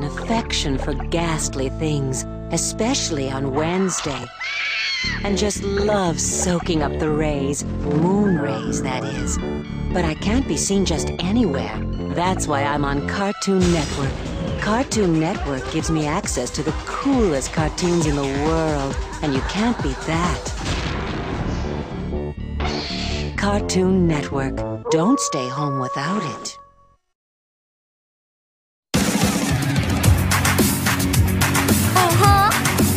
affection for ghastly things, especially on Wednesday. And just love soaking up the rays, moon rays, that is. But I can't be seen just anywhere. That's why I'm on Cartoon Network. Cartoon Network gives me access to the coolest cartoons in the world, and you can't beat that. Cartoon Network. Don't stay home without it.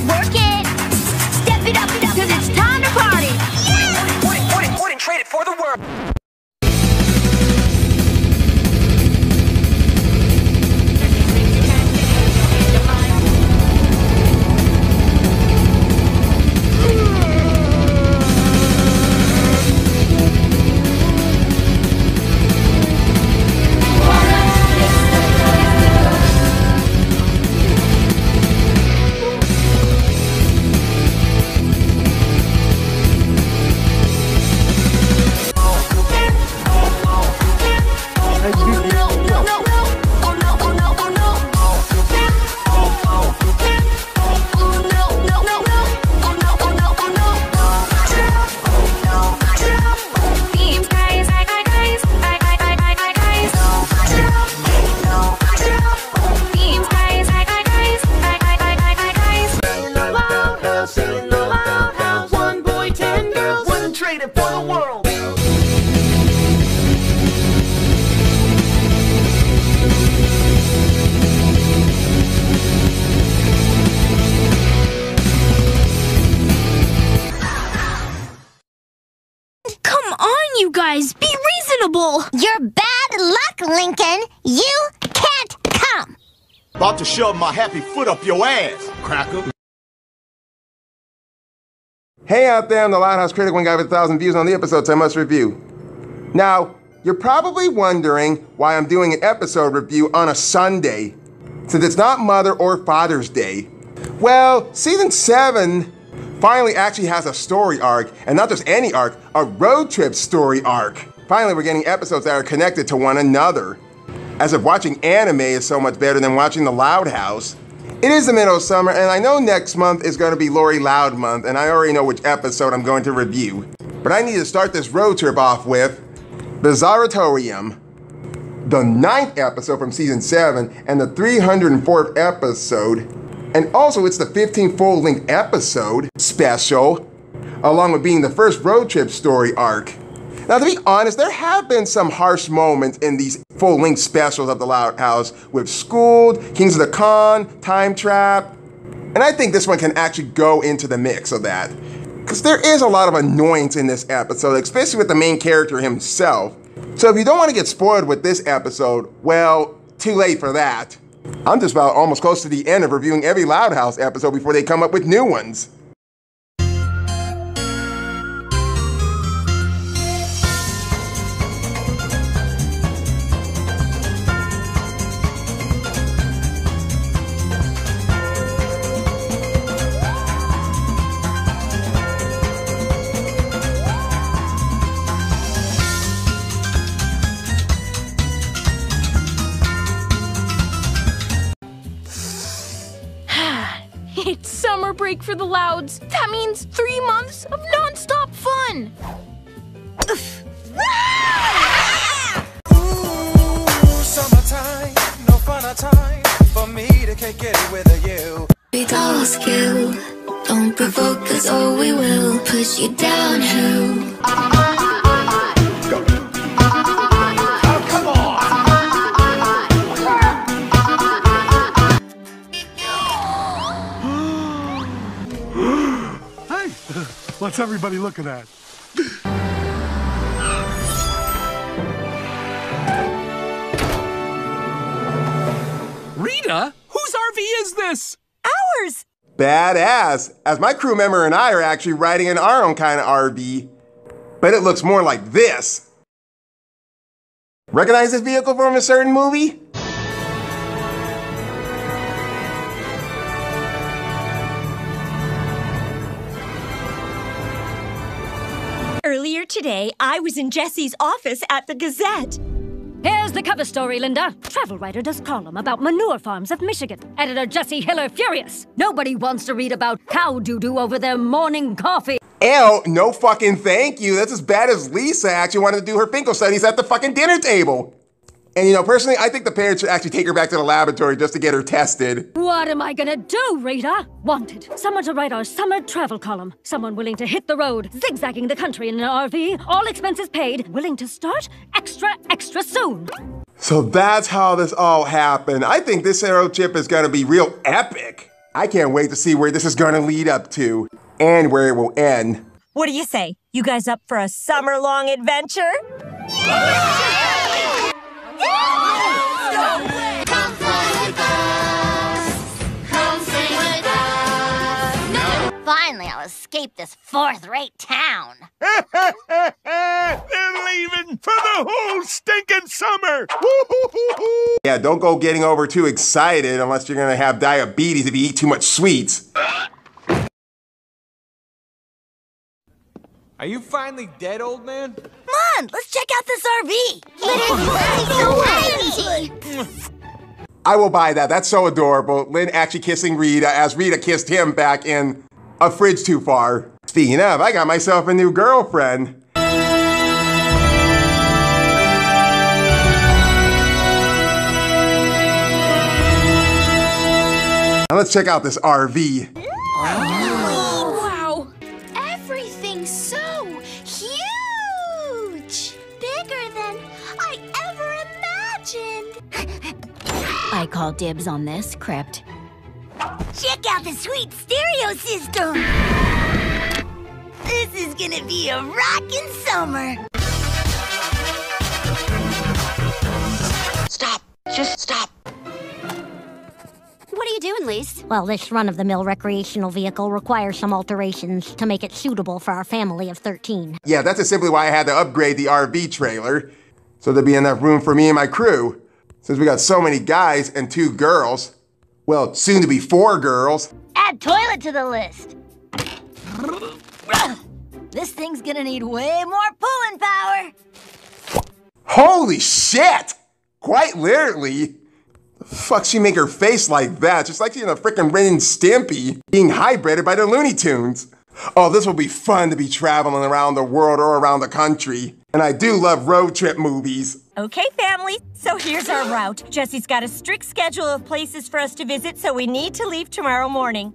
Work it! Step it up, cause it's time to party! Yeah! Wouldn't trade it for the world! Be reasonable! You're bad luck, Lincoln. You can't come. About to shove my happy foot up your ass, cracker. Hey out there, I'm the Loud House Critic, one guy with 1,000 views on the episodes I must review. Now, you're probably wondering why I'm doing an episode review on a Sunday, since it's not Mother or Father's Day. Well, Season 7 finally actually has a story arc, and not just any arc, a road trip story arc. Finally, we're getting episodes that are connected to one another. As if watching anime is so much better than watching The Loud House. It is the middle of summer, and I know next month is going to be Lori Loud month, and I already know which episode I'm going to review. But I need to start this road trip off with Bizarratorium, the 9th episode from Season 7, and the 304th episode. And also, it's the 15th full-length episode special, along with being the first road trip story arc. Now, to be honest, there have been some harsh moments in these full-length specials of The Loud House with Schooled, Kings of the Con, Time Trap, and I think this one can actually go into the mix of that. Because there is a lot of annoyance in this episode, especially with the main character himself. So if you don't want to get spoiled with this episode, well, too late for that. I'm just about almost close to the end of reviewing every Loud House episode before they come up with new ones. It's summer break for the Louds. That means 3 months of non-stop fun. Ooh, summertime, no fun time for me to kick it with you. We don't skill, don't provoke us or we will push you downhill. What's everybody looking at? Rita? Whose RV is this? Ours! Badass, as my crew member and I are actually riding in our own kind of RV. But it looks more like this. Recognize this vehicle from a certain movie? Earlier today, I was in Jesse's office at the Gazette. Here's the cover story, Linda. Travel writer does column about manure farms of Michigan. Editor Jesse Hiller furious. Nobody wants to read about cow doo-doo over their morning coffee. Ew, no fucking thank you. That's as bad as Lisa actually wanted to do her Finkel studies at the fucking dinner table. And you know, personally, I think the parents should actually take her back to the laboratory just to get her tested. What am I gonna do, Rita? Wanted. Someone to write our summer travel column. Someone willing to hit the road, zigzagging the country in an RV, all expenses paid, willing to start extra soon. So that's how this all happened. I think this road trip is gonna be real epic. I can't wait to see where this is gonna lead up to and where it will end. What do you say? You guys up for a summer-long adventure? Come fly with us. Come sing with us. Finally, I'll escape this fourth-rate town. They're leaving for the whole stinking summer. Yeah, don't go getting over too excited unless you're gonna have diabetes if you eat too much sweets. Are you finally dead, old man? Come on, let's check out this RV. I will buy that. That's so adorable. Lynn actually kissing Rita as Rita kissed him back in A Fridge Too Far. Speaking of, I got myself a new girlfriend. Now let's check out this RV. Wow! Everything's so huge! Bigger than I ever imagined! I call dibs on this, Crypt. Check out the sweet stereo system! This is gonna be a rockin' summer! Stop! Just stop! What are you doing, Lise? Well, this run-of-the-mill recreational vehicle requires some alterations to make it suitable for our family of 13. Yeah, that's just simply why I had to upgrade the RV trailer, so there'd be enough room for me and my crew. Since we got so many guys and 2 girls, well, soon to be 4 girls. Add toilet to the list. This thing's gonna need way more pulling power. Holy shit! Quite literally. The fuck she make her face like that? Just like she's in a frickin' Ren and Stimpy being hybrided by the Looney Tunes. Oh, this will be fun to be traveling around the world or around the country. And I do love road trip movies. Okay, family, so here's our route. Jesse's got a strict schedule of places for us to visit, so we need to leave tomorrow morning.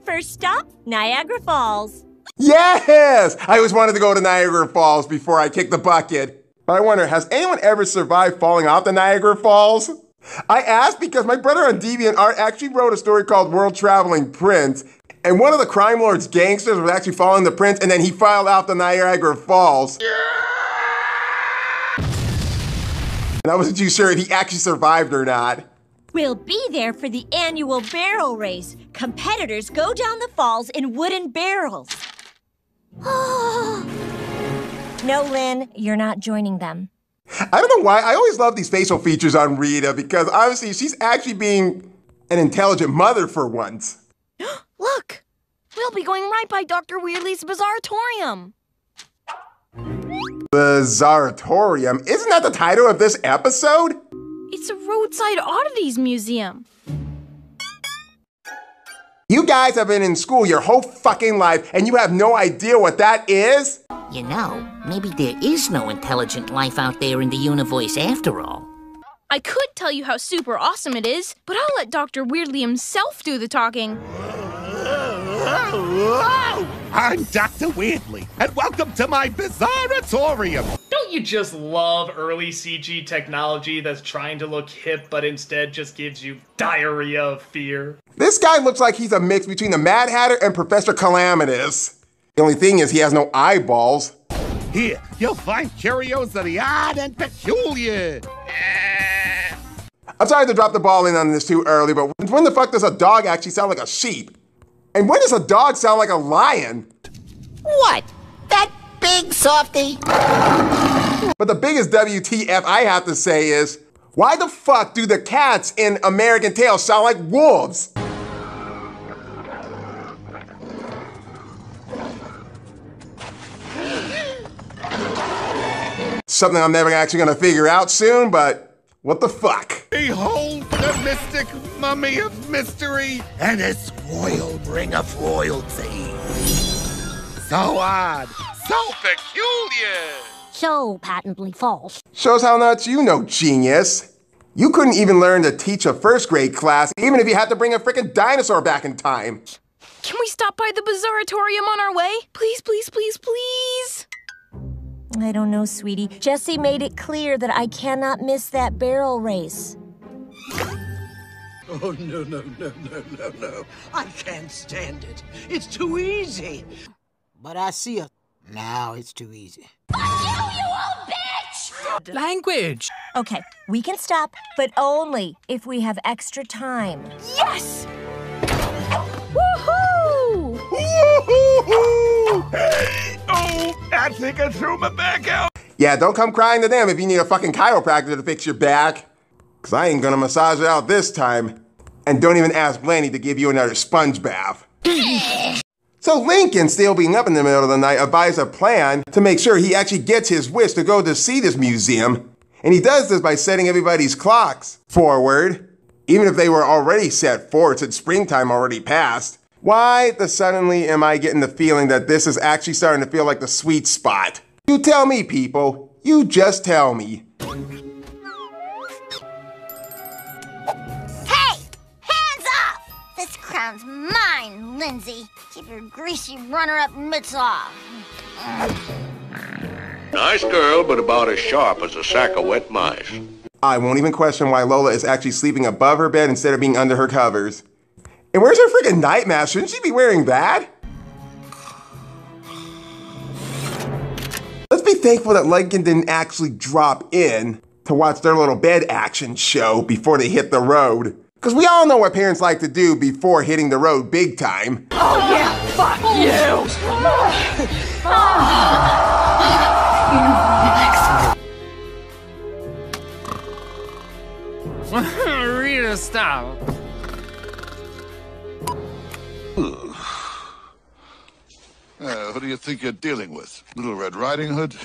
First stop, Niagara Falls. Yes! I always wanted to go to Niagara Falls before I kick the bucket. But I wonder, has anyone ever survived falling off the Niagara Falls? I asked because my brother on DeviantArt actually wrote a story called World Traveling Prince, and one of the crime lord's gangsters was actually following the prince, and then he filed out the Niagara Falls. And I wasn't too sure if he actually survived or not. We'll be there for the annual barrel race. Competitors go down the falls in wooden barrels. No, Lynn, you're not joining them. I don't know why, I always love these facial features on Rita because obviously she's actually being an intelligent mother for once. Look! We'll be going right by Dr. Weirdly's Bizarratorium. Bizarratorium? Isn't that the title of this episode? It's a roadside oddities museum. You guys have been in school your whole fucking life and you have no idea what that is? You know, maybe there is no intelligent life out there in the universe after all. I could tell you how super awesome it is, but I'll let Dr. Weirdly himself do the talking. I'm Dr. Weirdly, and welcome to my Bizarratorium. Don't you just love early CG technology that's trying to look hip but instead just gives you diarrhea of fear? This guy looks like he's a mix between the Mad Hatter and Professor Calamitous. The only thing is he has no eyeballs. Here, you'll find curios of the odd and peculiar. I'm sorry to drop the ball in on this too early, but when the fuck does a dog actually sound like a sheep? And when does a dog sound like a lion? What? That big softy? But the biggest WTF I have to say is, why the fuck do the cats in American Tail sound like wolves? something I'm never actually gonna figure out soon, but what the fuck? Behold the mystic mummy of mystery and a spoiled ring of royalty. So odd, so peculiar. So patently false. Shows how much you know, genius. You couldn't even learn to teach a first grade class, even if you had to bring a freaking dinosaur back in time. Can we stop by the Bizarratorium on our way? Please, please, please, please. I don't know, sweetie. Jessie made it clear that I cannot miss that barrel race. Oh, no. I can't stand it. It's too easy. But I see it. Now it's too easy. Fuck you old bitch! Language. Okay, we can stop, but only if we have extra time. Yes! Woohoo! Hey! Oh, I think I threw my back out. Yeah, don't come crying to them if you need a fucking chiropractor to fix your back. Cause I ain't gonna massage it out this time. And don't even ask Blaney to give you another sponge bath. So Lincoln, still being up in the middle of the night, advised a plan to make sure he actually gets his wish to go to see this museum. And he does this by setting everybody's clocks forward, even if they were already set forward since springtime already passed. Why suddenly am I getting the feeling that this is actually starting to feel like the sweet spot? You tell me, people. You just tell me. Hey! Hands off! This crown's mine, Lindsay. Keep your greasy runner-up mitts off. Nice girl, but about as sharp as a sack of wet mice. I won't even question why Lola is actually sleeping above her bed instead of being under her covers. And where's her freaking night mask? Shouldn't she be wearing that? Let's be thankful that Lincoln didn't actually drop in to watch their little bed action show before they hit the road. Because we all know what parents like to do before hitting the road big time. Oh yeah, fuck you! Rita, stop. Who do you think you're dealing with? Little Red Riding Hood?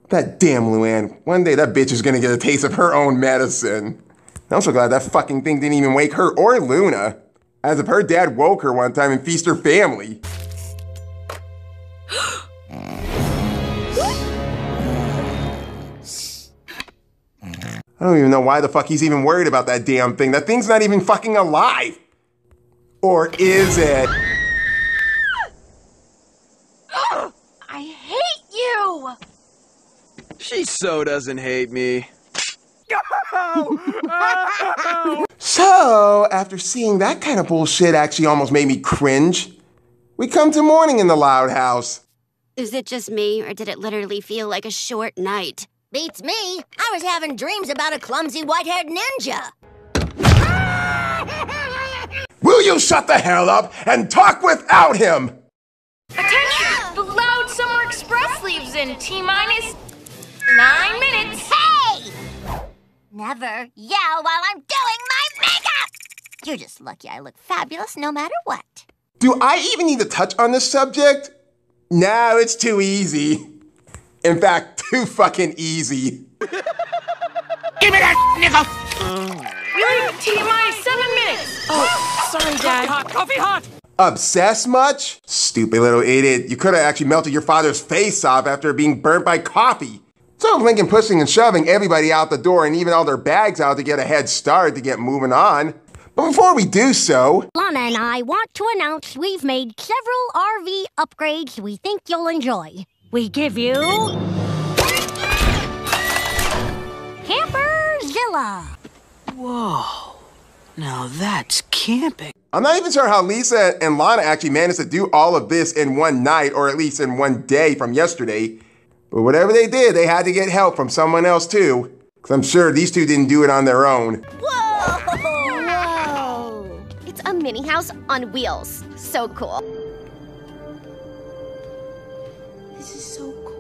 That damn Luann. One day that bitch is gonna get a taste of her own medicine. I'm so glad that fucking thing didn't even wake her or Luna. As if her dad woke her one time and feast her family. I don't even know why the fuck he's even worried about that damn thing. That thing's not even fucking alive. Or is it? I hate you! She so doesn't hate me. So, after seeing that kind of bullshit actually almost made me cringe, we come to morning in the Loud House. Is it just me, or did it literally feel like a short night? Beats me. I was having dreams about a clumsy white-haired ninja. Will you shut the hell up and talk without him? Attention! The Loud Summer Express leaves in T-minus 9 minutes. Hey! Never yell while I'm doing my makeup! You're just lucky I look fabulous no matter what. Do I even need to touch on this subject? No, it's too easy. In fact, too fucking easy. Give me that nickel! We leave T-minus 7 minutes. Oh, sorry, Dad. Coffee hot! Obsessed much? Stupid little idiot. You could have actually melted your father's face off after being burnt by coffee. So Lincoln pushing and shoving everybody out the door and even all their bags out to get a head start to get moving on. But before we do so, Lana and I want to announce we've made several RV upgrades we think you'll enjoy. We give you Camperzilla. Whoa. Now that's camping. I'm not even sure how Lisa and Lana actually managed to do all of this in one night, or at least in one day from yesterday. But whatever they did, they had to get help from someone else too. Because I'm sure these two didn't do it on their own. Whoa! Whoa! It's a mini house on wheels. So cool. This is so cool.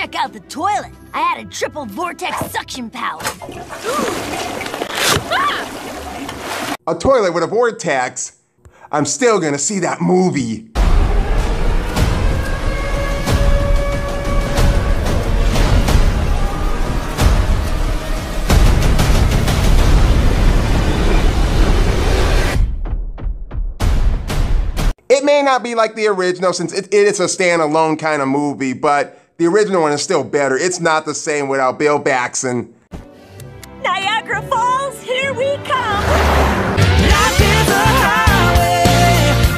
check out the toilet. I added triple vortex suction power. A toilet with a vortex? I'm still gonna see that movie. It may not be like the original since it is a standalone kind of movie, but the original one is still better. It's not the same without Bill Paxton. Niagara Falls, here we come! Life is a highway,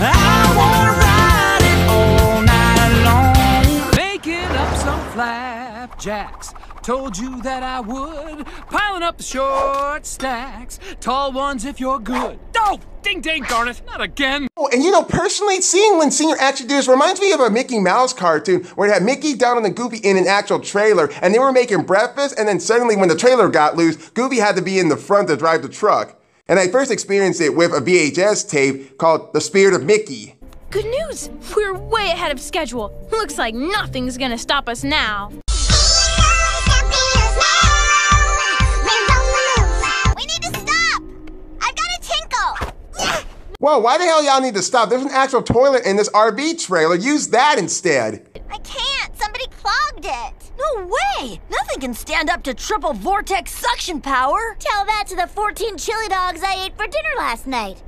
I wanna ride it all night long. Making up some flapjacks, told you that I would. Piling up the short stacks, tall ones if you're good. Oh, ding ding, darn it, not again. Oh, and you know, personally, seeing Lynn Sr. actually do this reminds me of a Mickey Mouse cartoon where it had Mickey, Donald, and Goofy in an actual trailer, and they were making breakfast, and then suddenly when the trailer got loose, Goofy had to be in the front to drive the truck. And I first experienced it with a VHS tape called The Spirit of Mickey. Good news! We're way ahead of schedule. Looks like nothing's gonna stop us now. We need to stop! I've got a tinkle! Whoa, why the hell y'all need to stop? There's an actual toilet in this RV trailer. Use that instead. I can't. Somebody clogged it. No way! Nothing can stand up to triple vortex suction power. Tell that to the 14 chili dogs I ate for dinner last night.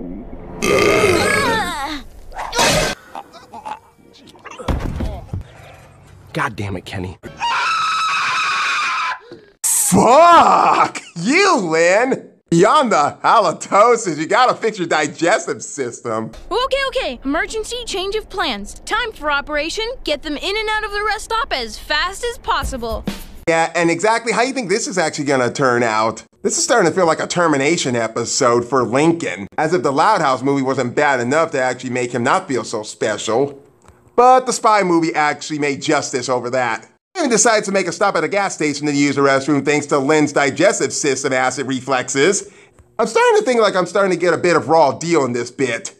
God damn it, Kenny. Fuck! You, Lynn! Beyond the halitosis, you gotta fix your digestive system. Okay. Emergency change of plans. Time for operation. Get them in and out of the rest stop as fast as possible. Yeah, and exactly how you think this is actually gonna turn out? This is starting to feel like a Termination episode for Lincoln. As if the Loud House movie wasn't bad enough to actually make him not feel so special. But the Spy movie actually made justice over that. He even decides to make a stop at a gas station to use the restroom thanks to Lynn's digestive system acid reflexes. I'm starting to think like I'm starting to get a bit of raw deal in this bit.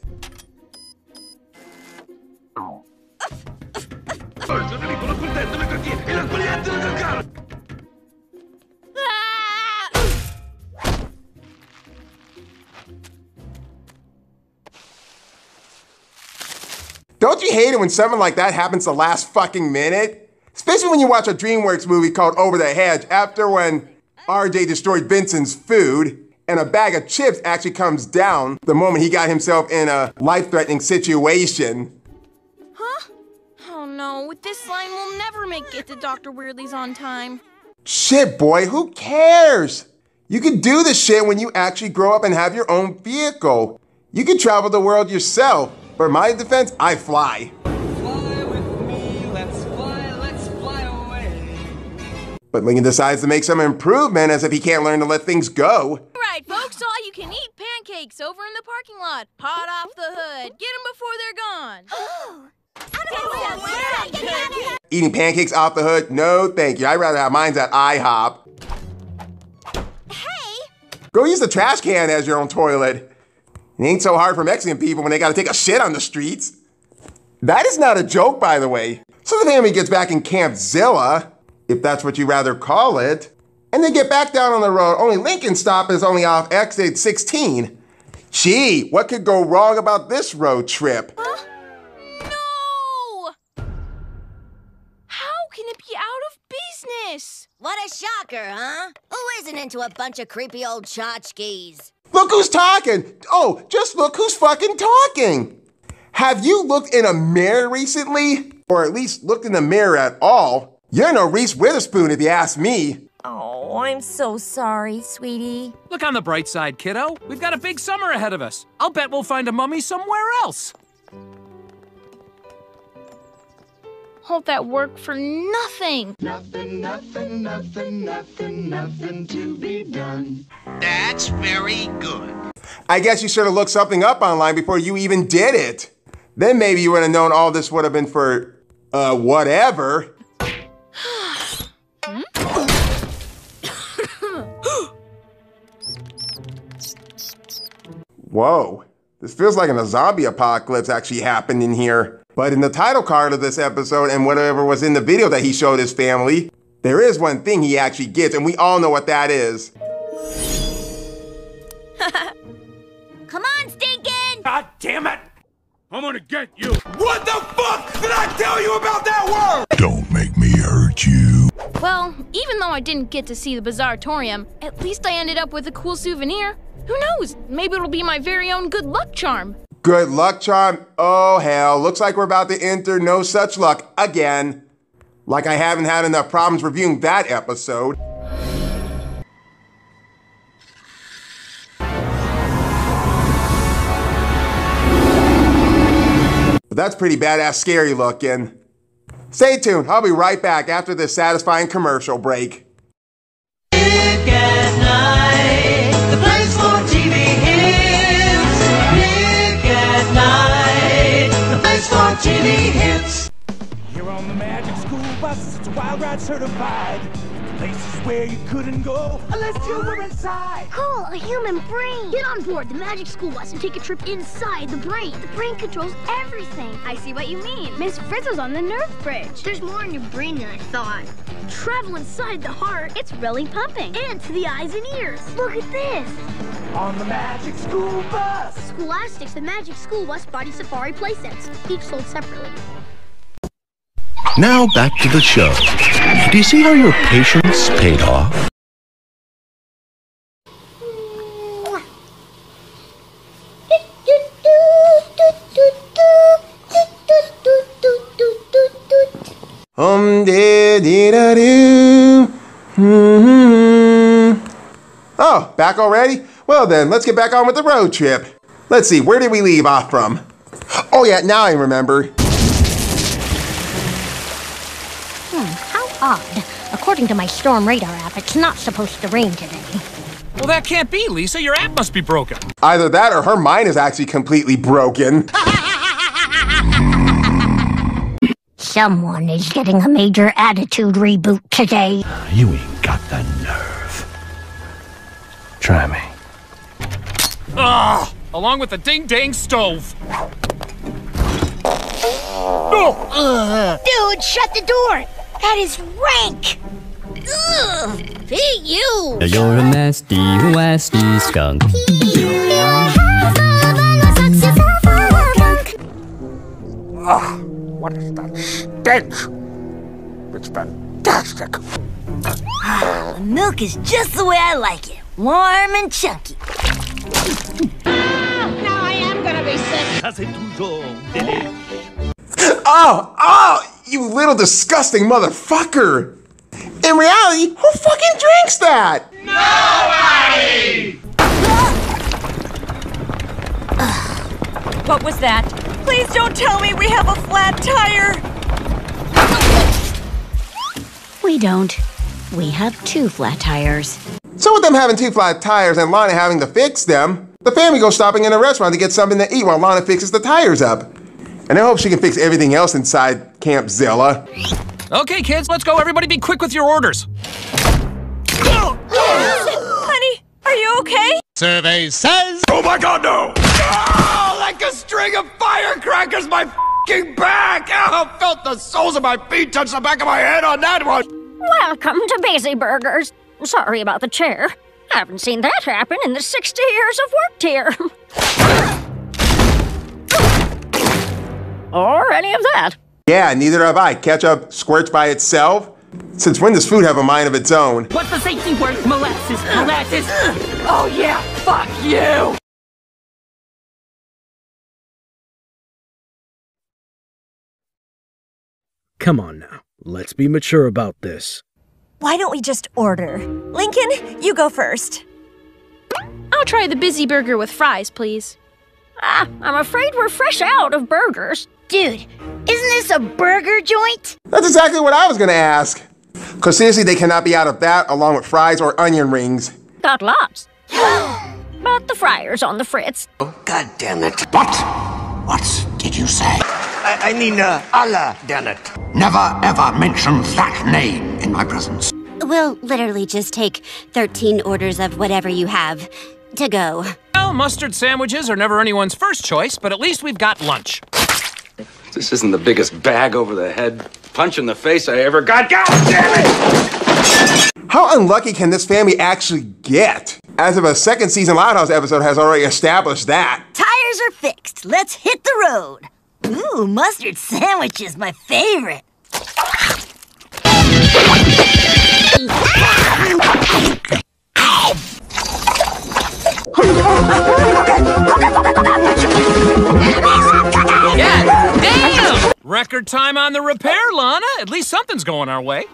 Don't you hate it when something like that happens the last fucking minute? Especially when you watch a DreamWorks movie called Over the Hedge after when RJ destroyed Vincent's food and a bag of chips actually comes down the moment he got himself in a life-threatening situation. Huh? Oh no, with this line we'll never make it to Dr. Weirdly's on time. Shit, boy, who cares? You can do this shit when you actually grow up and have your own vehicle. You can travel the world yourself. For my defense, I fly. But Lincoln decides to make some improvement as if he can't learn to let things go. All right, folks, all you can eat pancakes over in the parking lot. Hot off the hood. Get them before they're gone. Eating pancakes off the hood? No, thank you. I'd rather have mine at IHOP. Hey! Go use the trash can as your own toilet. It ain't so hard for Mexican people when they gotta take a shit on the streets. That is not a joke, by the way. So the family gets back in Camp Zilla, if that's what you rather call it, and they get back down on the road. Only Lincoln's stop is only off exit 16. Gee, what could go wrong about this road trip? Huh? No! How can it be out of business? What a shocker, huh? Who isn't into a bunch of creepy old tchotchkes? Look who's talking! Oh, just look who's fucking talking! Have you looked in a mirror recently? Or at least looked in the mirror at all? You're no Reese Witherspoon if you ask me. Oh, I'm so sorry, sweetie. Look on the bright side, kiddo. We've got a big summer ahead of us. I'll bet we'll find a mummy somewhere else. All that work for nothing. Nothing to be done. That's very good. I guess you should have looked something up online before you even did it. Then maybe you would have known all this would have been for, whatever. Whoa, this feels like a zombie apocalypse actually happened in here. But in the title card of this episode and whatever was in the video that he showed his family, there is one thing he actually gets, and we all know what that is. Come on, Stinkin'! God damn it! I'm gonna get you! What the fuck did I tell you about that word? Don't make me hurt you. Well, even though I didn't get to see the Bizarratorium, at least I ended up with a cool souvenir. Who knows? Maybe it'll be my very own good luck charm. Good luck charm? Oh hell, looks like we're about to enter no such luck again. Like I haven't had enough problems reviewing that episode. But that's pretty badass scary looking. Stay tuned, I'll be right back after this satisfying commercial break. Nick at Night, the place for TV hits. Nick at Night, the place for TV hits. You're on the Magic School Bus, it's Wild Ride certified. Places where you couldn't go unless you were inside. Cool, a human brain. Get on board the Magic School Bus and take a trip inside the brain. The brain controls everything. I see what you mean. Miss Frizzle's on the nerve bridge. There's more in your brain than I thought. Travel inside the heart. It's really pumping. And to the eyes and ears. Look at this. On the Magic School Bus. Scholastics, the Magic School Bus Body Safari playsets, each sold separately. Now back to the show. Do you see how your patience paid off? Oh, back already? Well then, let's get back on with the road trip. Let's see, where did we leave off from? Oh yeah, now I remember. How odd. According to my Storm Radar app, it's not supposed to rain today. Well, that can't be, Lisa. Your app must be broken. Either that or her mind is actually completely broken. Someone is getting a major attitude reboot today. You ain't got the nerve. Try me. Ugh! Along with the ding-dang stove. Dude, shut the door! That is rank! Ugh! Hey, you! You're a nasty skunk. Ugh, what is that stench? It's fantastic. The milk is just the way I like it. Warm and chunky. Now I am gonna be sick. Oh, you little disgusting motherfucker! In reality, who fucking drinks that? Nobody! What was that? Please don't tell me we have a flat tire! We don't. We have 2 flat tires. So with them having 2 flat tires and Lana having to fix them, the family goes stopping in a restaurant to get something to eat while Lana fixes the tires up. And I hope she can fix everything else inside Camp Zilla. Okay, kids, let's go. Everybody be quick with your orders. Honey, are you okay? Survey says... Oh my god, no! Oh, like a string of firecrackers, my f***ing back! Oh, I felt the soles of my feet touch the back of my head on that one! Welcome to Busy Burgers. Sorry about the chair. Haven't seen that happen in the 60 years of work here. Or any of that. Yeah, neither have I. Ketchup squirts by itself? Since when does food have a mind of its own? What's the safety word? Molasses. Molasses. Oh yeah, fuck you! Come on now, let's be mature about this. Why don't we just order? Lincoln, you go first. I'll try the Busy Burger with fries, please. I'm afraid we're fresh out of burgers. Dude, isn't this a burger joint? That's exactly what I was gonna ask. Cause seriously, they cannot be out of that along with fries or onion rings. Got lots. But the fryer's on the fritz. God damn it. What did you say? I mean, Allah, damn it. Never ever mention that name in my presence. We'll literally just take 13 orders of whatever you have to go. Well, mustard sandwiches are never anyone's first choice, but at least we've got lunch. This isn't the biggest bag over the head punch in the face I ever got. God damn it! How unlucky can this family actually get? As of a second season Loud House episode has already established that. Tires are fixed. Let's hit the road. Ooh, mustard sandwich is my favorite. Yeah, damn! Record time on the repair, Lana. At least something's going our way.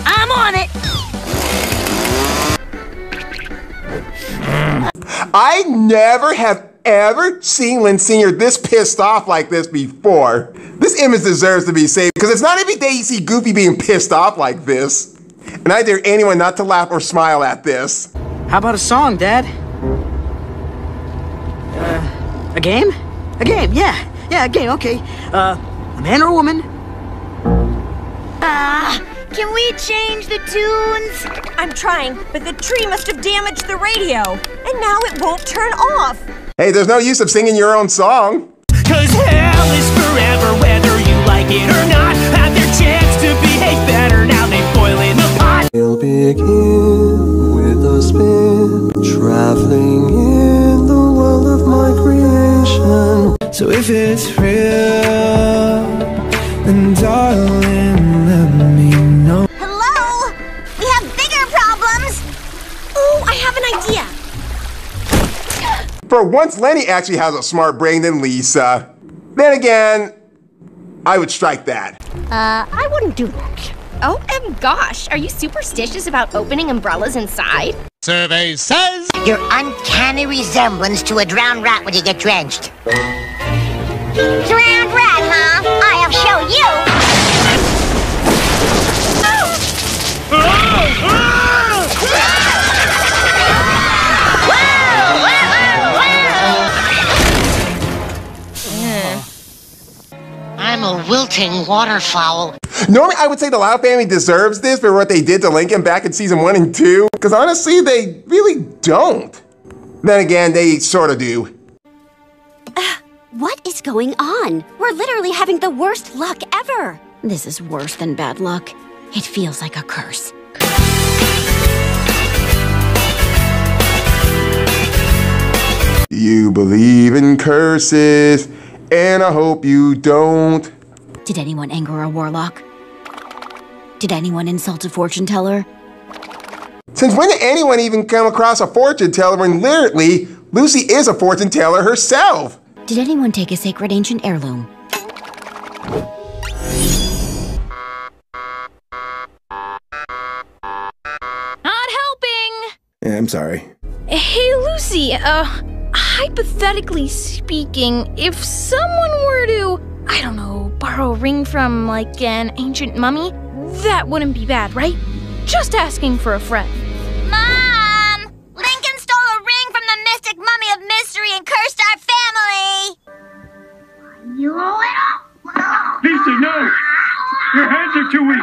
I'm on it. I never have ever seen Lynn Sr. this pissed off like this before. This image deserves to be saved because it's not every day you see Goofy being pissed off like this. And I dare anyone not to laugh or smile at this. How about a song, Dad? A game? A game, yeah. Yeah, a game, okay. A man or a woman? Can we change the tunes? I'm trying, but the tree must have damaged the radio. And now it won't turn off. Hey, there's no use of singing your own song. Cause hell is forever whether you like it or not. Have their chance to behave better, now they boil in the pot. We'll begin with a spin, traveling in the world of my creation. So if it's real, then darling, let me know. Hello? We have bigger problems. Ooh, I have an idea. For once, Lenny actually has a smart brain than Lisa. Then again, I would strike that. I wouldn't do that. Oh, gosh, are you superstitious about opening umbrellas inside? Survey says your uncanny resemblance to a drowned rat when you get drenched. Drowned rat, huh? I'll show you. I'm a wilting waterfowl. Normally, I would say the Loud family deserves this for what they did to Lincoln back in season 1 and 2, because honestly, they really don't. Then again, they sort of do. What is going on? We're literally having the worst luck ever. This is worse than bad luck. It feels like a curse. You believe in curses, and I hope you don't. Did anyone anger a warlock? Did anyone insult a fortune teller? Since when did anyone even come across a fortune teller when literally Lucy is a fortune teller herself? Did anyone take a sacred ancient heirloom? Not helping! Yeah, I'm sorry. Hey, Lucy, hypothetically speaking, if someone were to, I don't know, borrow a ring from, like, an ancient mummy, that wouldn't be bad, right? Just asking for a friend. Mom! Lincoln stole a ring from the mystic mummy of mystery and cursed our family! You owe it up! Lisa, no! Your hands are too weak!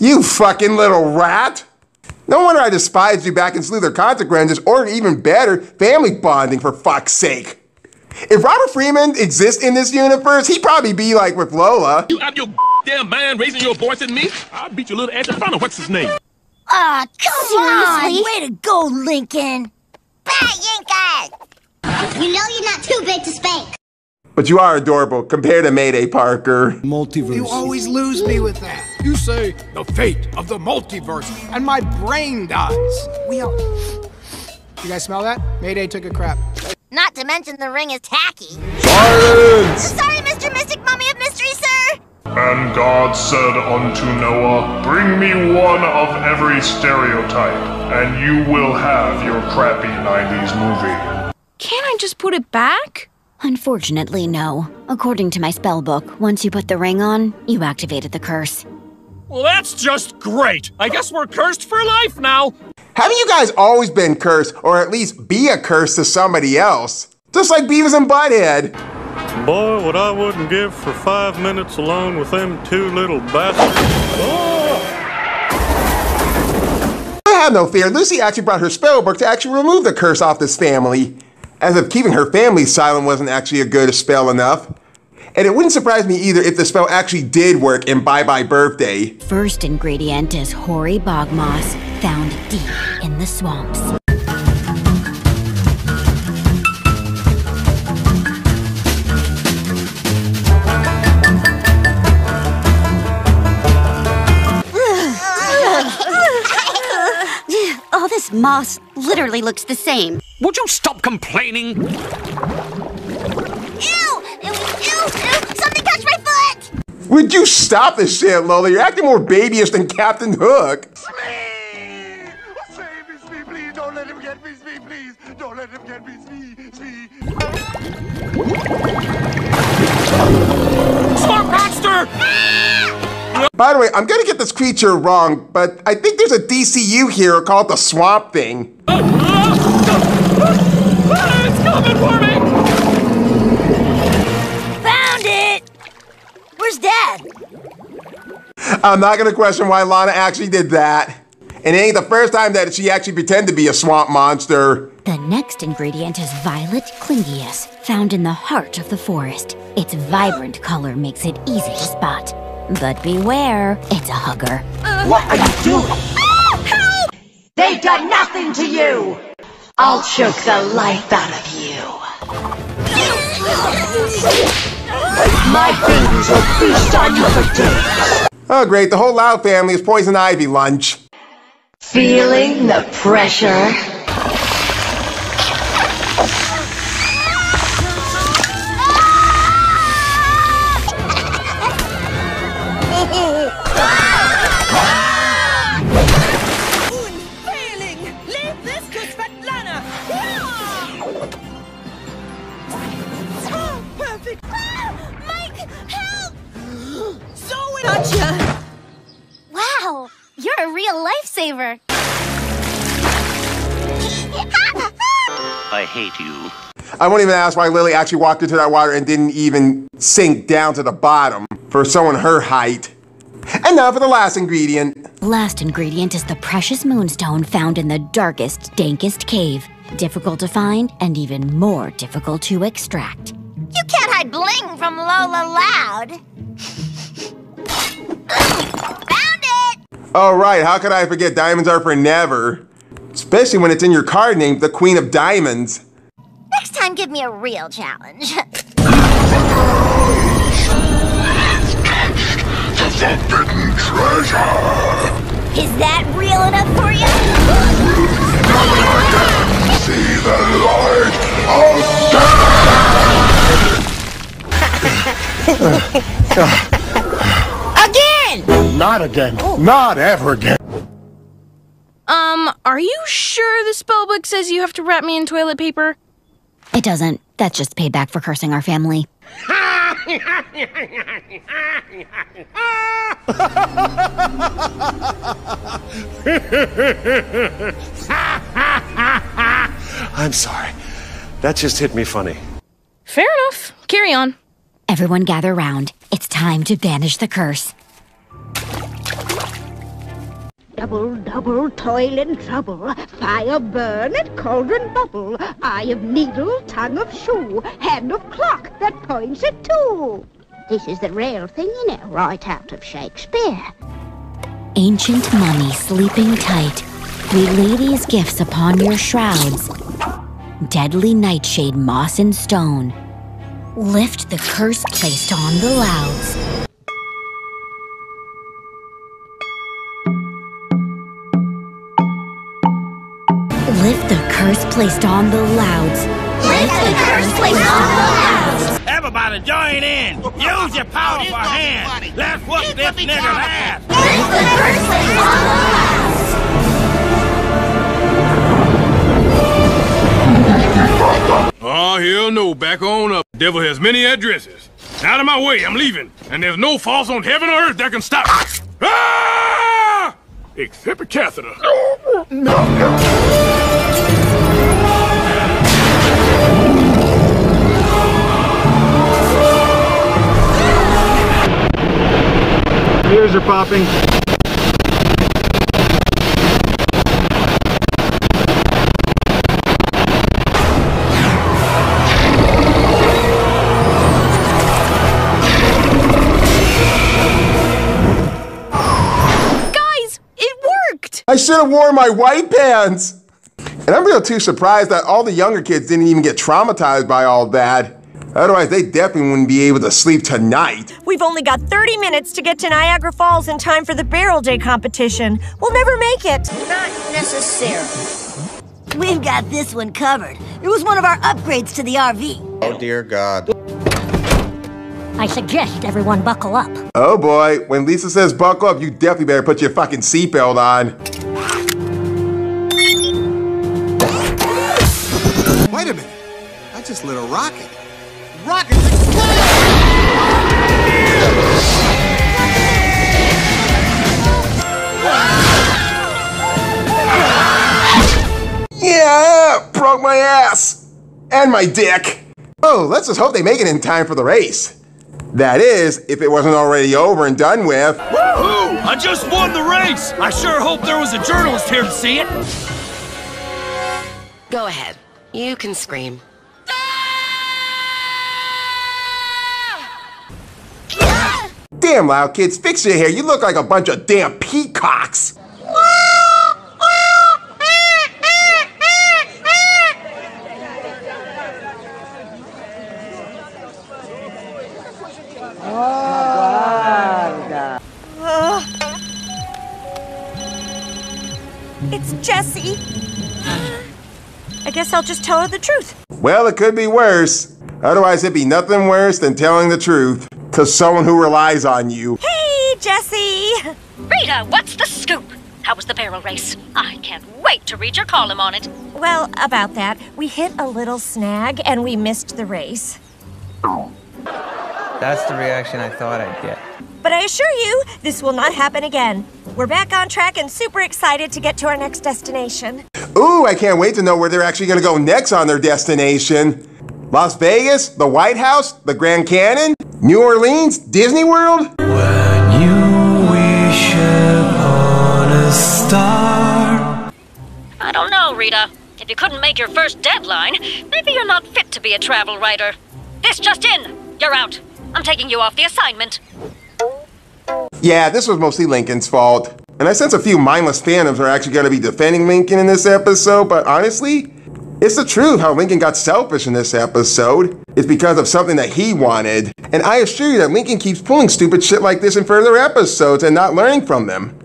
You fucking little rat! No wonder I despised you back in Slew Their Consequences, or even better, family bonding, for fuck's sake. If Robert Freeman exists in this universe, he'd probably be like with Lola. You out your damn mind raising your voice at me? I'll beat your little anti-frontal. What's his name? Aw, come on! Way to go, Lincoln! Bad Yinkers! You know you're not too big to spank. But you are adorable compared to Mayday Parker. Multiverse. You always lose me with that. You say the fate of the multiverse, and my brain dies. You guys smell that? Mayday took a crap. Not to mention the ring is tacky. Silence! Sorry, Mr. Mystic Mummy of Mystery, sir! And God said unto Noah, bring me one of every stereotype, and you will have your crappy 90s movie. Can't I just put it back? Unfortunately, no. According to my spell book, once you put the ring on, you activated the curse. Well, that's just great. I guess we're cursed for life now. Haven't you guys always been cursed, or at least be a curse to somebody else? Just like Beavis and Butthead. Boy, what I wouldn't give for 5 minutes alone with them two little bastards. Beyond no fear, Lucy actually brought her spell book to actually remove the curse off this family, as if keeping her family silent wasn't actually a good spell enough. And it wouldn't surprise me either if the spell actually did work in Bye Bye Birthday. First ingredient is hoary bog moss, found deep in the swamps. Oh, this moss literally looks the same. Would you stop complaining? Ew! Ew! Something touched my foot! Would you stop this shit, Lola? You're acting more babyish than Captain Hook. Save me, please. Don't let him get me, please. Don't let him get me, Swamp monster! By the way, I'm gonna get this creature wrong, but I think there's a DCU here called the Swamp Thing. It's coming for me! Found it! Where's Dad? I'm not gonna question why Lana actually did that. And it ain't the first time that she actually pretended to be a swamp monster. The next ingredient is violet clingius, found in the heart of the forest. Its vibrant color makes it easy to spot. But beware, it's a hugger. What are you doing? Help! They've done nothing to you! I'll choke the life out of you. My babies will feast on you for days. Oh great, the whole Loud family is Poison Ivy lunch. Feeling the pressure? Wow, you're a real lifesaver. I hate you. I won't even ask why Lily actually walked into that water and didn't even sink down to the bottom for someone her height. And now for the last ingredient. Last ingredient is the precious moonstone found in the darkest, dankest cave. Difficult to find and even more difficult to extract. You can't hide bling from Lola Loud. Found it! All right, how could I forget diamonds are for never? Especially when it's in your card name, the Queen of Diamonds. Next time, give me a real challenge. The forbidden treasure! Is that real enough for you? See the light of Again! Not again. Not ever again. Are you sure the spellbook says you have to wrap me in toilet paper? It doesn't. That's just payback for cursing our family. I'm sorry. That just hit me funny. Fair enough. Carry on. Everyone gather round. It's time to banish the curse. Double, double, toil and trouble, fire burn and cauldron bubble, eye of needle, tongue of shoe, hand of clock that points at two. This is the real thing, you know, right out of Shakespeare. Ancient mummy sleeping tight, we lay these gifts upon your shrouds. Deadly nightshade, moss and stone. Lift the curse placed on the Louds. Lift the curse placed on the Louds. Lift the curse placed on the Louds. Everybody join in. Use your powerful hands. Let's whoop this nigger's ass. Lift the curse placed on the Louds. Oh, hell no. Back on up. Devil has many addresses. Out of my way. I'm leaving. And there's no force on heaven or earth that can stop me. Ah! Except a catheter. Ears are popping. I should have worn my white pants. And I'm real too surprised that all the younger kids didn't even get traumatized by all that. Otherwise, they definitely wouldn't be able to sleep tonight. We've only got 30 minutes to get to Niagara Falls in time for the Barrel Day competition. We'll never make it. Not necessarily. We've got this one covered. It was one of our upgrades to the RV. Oh, dear God. I suggest everyone buckle up. Oh boy, when Lisa says buckle up, you definitely better put your fucking seatbelt on. Wait a minute. I just lit a rocket. Rocket! Yeah, broke my ass. And my dick. Oh, let's just hope they make it in time for the race. That is, if it wasn't already over and done with. Woohoo! I just won the race! I sure hope there was a journalist here to see it. Go ahead. You can scream. Damn, loud kids, fix your hair. You look like a bunch of damn peacocks. It's Jessie. I guess I'll just tell her the truth. Well, it could be worse. Otherwise, it'd be nothing worse than telling the truth to someone who relies on you. Hey, Jessie! Rita, what's the scoop? How was the barrel race? I can't wait to read your column on it. Well, about that, we hit a little snag and we missed the race. That's the reaction I thought I'd get. But I assure you, this will not happen again. We're back on track and super excited to get to our next destination. Ooh, I can't wait to know where they're actually going to go next on their destination. Las Vegas, the White House, the Grand Canyon, New Orleans, Disney World? When you wish upon a star. I don't know, Rita. If you couldn't make your first deadline, maybe you're not fit to be a travel writer. This just in. You're out. I'm taking you off the assignment. Yeah, this was mostly Lincoln's fault. And I sense a few mindless fandoms are actually going to be defending Lincoln in this episode, but honestly, it's the truth how Lincoln got selfish in this episode. It's because of something that he wanted. And I assure you that Lincoln keeps pulling stupid shit like this in further episodes and not learning from them.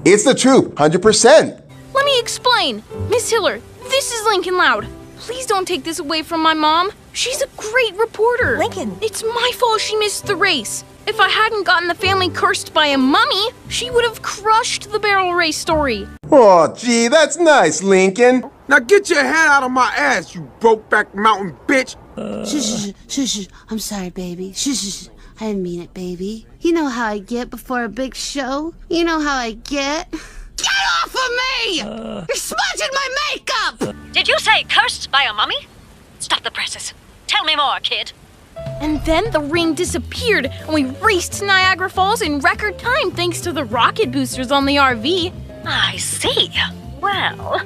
It's the truth, 100%. Let me explain. Miss Hiller, this is Lincoln Loud. Please don't take this away from my mom. She's a great reporter. Lincoln. It's my fault she missed the race. If I hadn't gotten the family cursed by a mummy, she would have crushed the barrel race story. Oh, gee, that's nice, Lincoln. Now get your head out of my ass, you brokeback mountain bitch. Shush. I'm sorry, baby. Shush. I didn't mean it, baby. You know how I get before a big show? You know how I get? Get off of me! You're smudging my makeup! Did you say cursed by a mummy? Stop the presses. Tell me more, kid. And then the ring disappeared, and we raced to Niagara Falls in record time thanks to the rocket boosters on the RV. I see. Well,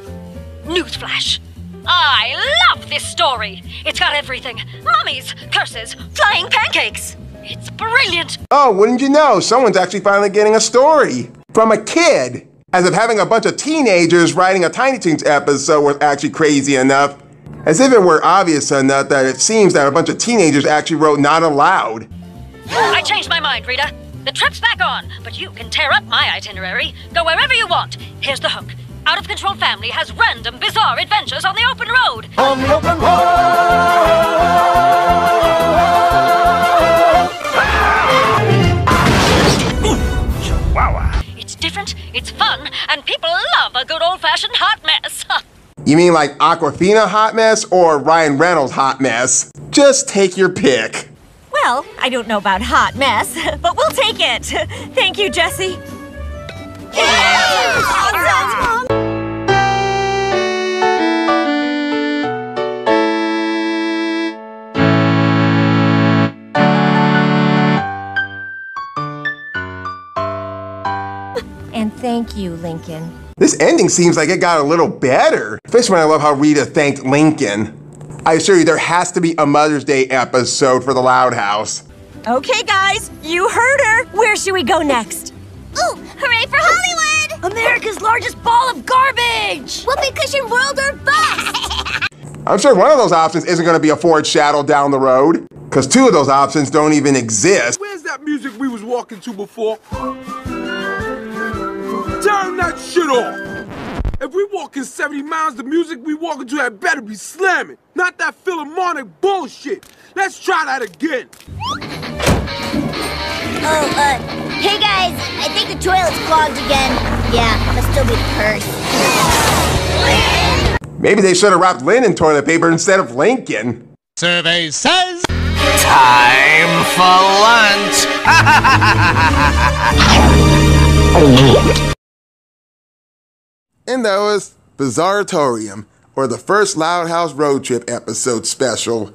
newsflash. I love this story. It's got everything. Mummies, curses, flying pancakes. It's brilliant. Oh, wouldn't you know, someone's actually finally getting a story from a kid. As if having a bunch of teenagers writing a Tiny Toons episode was actually crazy enough. As if it were obvious enough that it seems that a bunch of teenagers actually wrote Not Allowed. I changed my mind, Rita. The trip's back on, but you can tear up my itinerary. Go wherever you want. Here's the hook. Out of Control Family has random, bizarre adventures on the open road. On the open road! Wow. It's different, it's fun, and people love a good old-fashioned hot mess. You mean like Aquafina Hot Mess or Ryan Reynolds Hot Mess? Just take your pick. Well, I don't know about hot mess, but we'll take it. Thank you, Jessie. And thank you, Lincoln. This ending seems like it got a little better. Especially when I love how Rita thanked Lincoln. I assure you there has to be a Mother's Day episode for the Loud House. Okay, guys, you heard her. Where should we go next? Ooh, hooray for Hollywood! America's largest ball of garbage! Whoopee cushion world or bust! I'm sure one of those options isn't going to be a Ford Shadow down the road, because two of those options don't even exist. Where's that music we was walking to before? Turn that shit off! If we walking 70 miles, the music we walking to had better be slamming, not that Philharmonic bullshit. Let's try that again. Oh, hey guys, I think the toilet's clogged again. Yeah, must still be the curse. Maybe they should have wrapped Lynn in toilet paper instead of Lincoln. Survey says... Time for lunch! And that was Bizarratorium, or the first Loud House Road Trip episode special.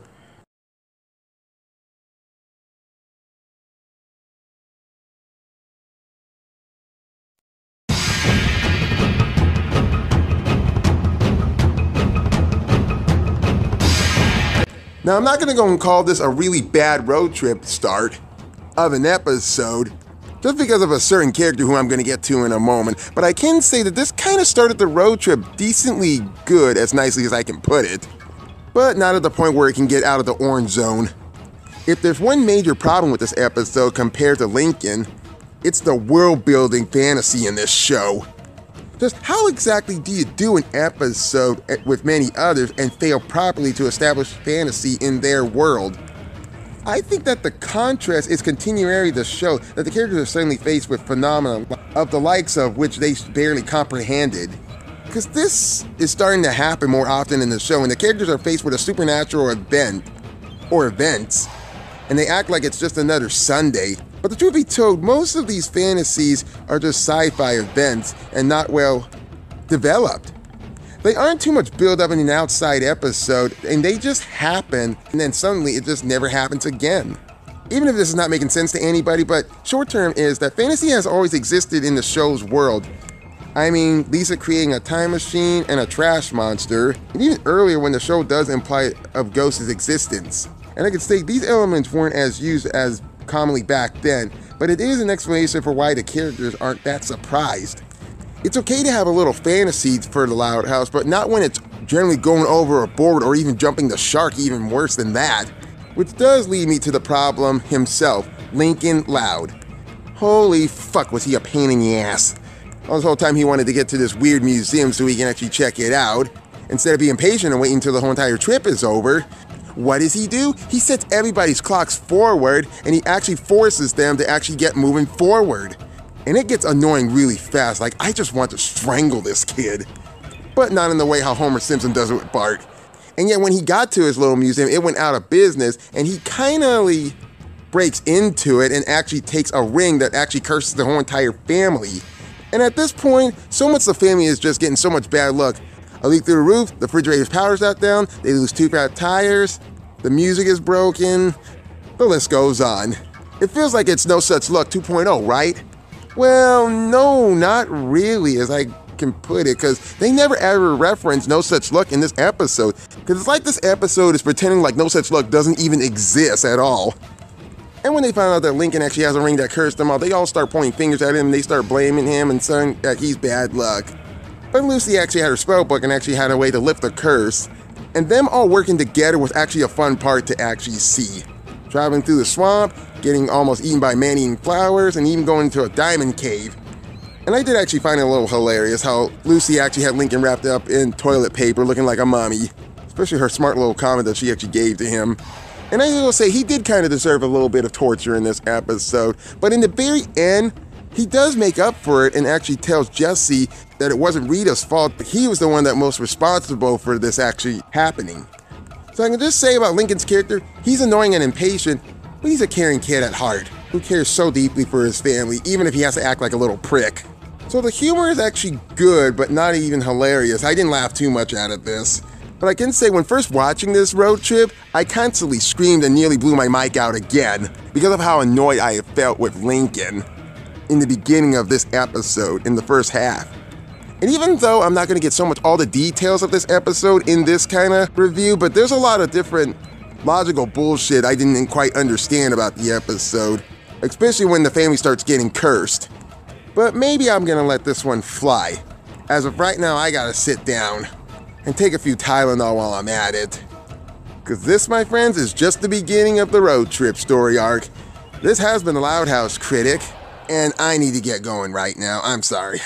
Now, I'm not going to go and call this a really bad road trip start of an episode, just because of a certain character who I'm going to get to in a moment, but I can say that this kind of started the road trip decently good, as nicely as I can put it, but not at the point where it can get out of the orange zone. If there's one major problem with this episode compared to Lincoln, it's the world-building fantasy in this show. Just how exactly do you do an episode with many others and fail properly to establish fantasy in their world? I think that the contrast is continually to show that the characters are suddenly faced with phenomena of the likes of which they barely comprehended. Because this is starting to happen more often in the show, and the characters are faced with a supernatural event, or events, and they act like it's just another Sunday. But the truth be told, most of these fantasies are just sci-fi events and not well developed. They aren't too much build up in an outside episode, and they just happen, and then suddenly it just never happens again. Even if this is not making sense to anybody, but short term is that fantasy has always existed in the show's world. I mean, Lisa creating a time machine and a trash monster, and even earlier when the show does imply of Ghost's existence. And I could say these elements weren't as used as commonly back then, but it is an explanation for why the characters aren't that surprised. It's okay to have a little fantasy for the Loud House, but not when it's generally going overboard or even jumping the shark, even worse than that. Which does lead me to the problem himself, Lincoln Loud. Holy fuck, was he a pain in the ass. All this whole time he wanted to get to this weird museum so he can actually check it out. Instead of being patient and waiting until the whole entire trip is over, what does he do? He sets everybody's clocks forward, and he actually forces them to actually get moving forward. And it gets annoying really fast, like I just want to strangle this kid. But not in the way how Homer Simpson does it with Bart. And yet when he got to his little museum, it went out of business, and he kindly breaks into it and actually takes a ring that actually curses the whole entire family. And at this point, so much the family is just getting so much bad luck. A leak through the roof, the refrigerator's power's out down, they lose 2 fat tires, the music is broken, the list goes on. It feels like it's No Such Luck 2.0, right? Well, no, not really, as I can put it, because they never ever reference No Such Luck in this episode. Because it's like this episode is pretending like No Such Luck doesn't even exist at all. And when they find out that Lincoln actually has a ring that cursed them all, they all start pointing fingers at him, and they start blaming him and saying that he's bad luck. But Lucy actually had her spell book and actually had a way to lift the curse. And them all working together was actually a fun part to actually see. Traveling through the swamp, getting almost eaten by man-eating flowers, and even going into a diamond cave. And I did actually find it a little hilarious how Lucy actually had Lincoln wrapped up in toilet paper looking like a mummy. Especially her smart little comment that she actually gave to him. And I will say, he did kind of deserve a little bit of torture in this episode. But in the very end, he does make up for it and actually tells Jesse that it wasn't Rita's fault, but he was the one that most responsible for this actually happening. So I can just say about Lincoln's character, he's annoying and impatient, but he's a caring kid at heart, who cares so deeply for his family, even if he has to act like a little prick. So the humor is actually good, but not even hilarious. I didn't laugh too much at this. But I can say when first watching this road trip, I constantly screamed and nearly blew my mic out again, because of how annoyed I have felt with Lincoln in the beginning of this episode, in the first half. And even though I'm not going to get so much all the details of this episode in this kind of review, but there's a lot of different logical bullshit I didn't quite understand about the episode, especially when the family starts getting cursed. but maybe I'm gonna let this one fly. As of right now, I gotta sit down and take a few Tylenol while I'm at it. Because this, my friends, is just the beginning of the road trip story arc. This has been the Loud House Critic, and I need to get going right now. I'm sorry.